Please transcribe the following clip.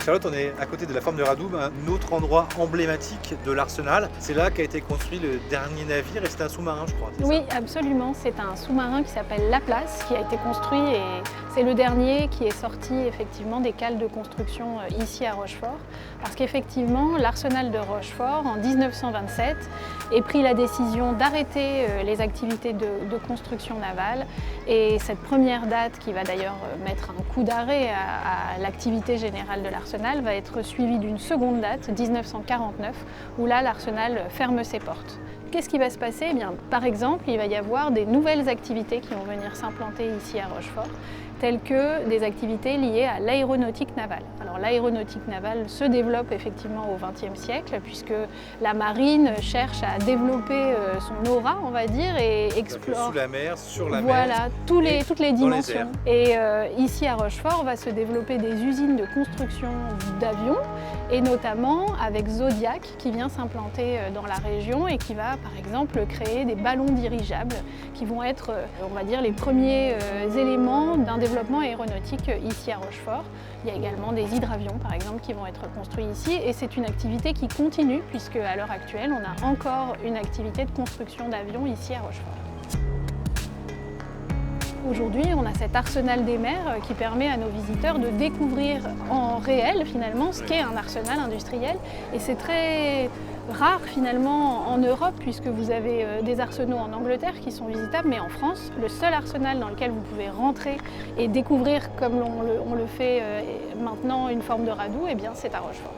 Charlotte, on est à côté de la Forme de Radoub, un autre endroit emblématique de l'arsenal. C'est là qu'a été construit le dernier navire et c'est un sous-marin, je crois. Oui, absolument. C'est un sous-marin qui s'appelle La Place qui a été construit et c'est le dernier qui est sorti effectivement des cales de construction ici à Rochefort. Parce qu'effectivement, l'arsenal de Rochefort, en 1927, ait pris la décision d'arrêter les activités de construction navale. Et cette première date, qui va d'ailleurs mettre un coup d'arrêt à l'activité générale de l'arsenal, va être suivie d'une seconde date, 1949, où là, l'arsenal ferme ses portes. Qu'est-ce qui va se passer? Eh bien, par exemple, il va y avoir des nouvelles activités qui vont venir s'implanter ici à Rochefort, telles que des activités liées à l'aéronautique navale. Alors l'aéronautique navale se développe effectivement au XXe siècle, puisque la marine cherche à développer son aura, on va dire, et explore sous la mer, sur la mer. Voilà, toutes les dimensions. Et ici à Rochefort, va se développer des usines de construction d'avions, et notamment avec Zodiac qui vient s'implanter dans la région et qui va par exemple créer des ballons dirigeables qui vont être, on va dire, les premiers éléments d'un développement aéronautique ici à Rochefort. Il y a également des hydravions par exemple qui vont être construits ici et c'est une activité qui continue puisque à l'heure actuelle on a encore une activité de construction d'avions ici à Rochefort. Aujourd'hui, on a cet arsenal des mers qui permet à nos visiteurs de découvrir en réel finalement ce qu'est un arsenal industriel. Et c'est très rare finalement en Europe puisque vous avez des arsenaux en Angleterre qui sont visitables, mais en France, le seul arsenal dans lequel vous pouvez rentrer et découvrir comme on le fait maintenant une forme de Radoub, eh bien c'est à Rochefort.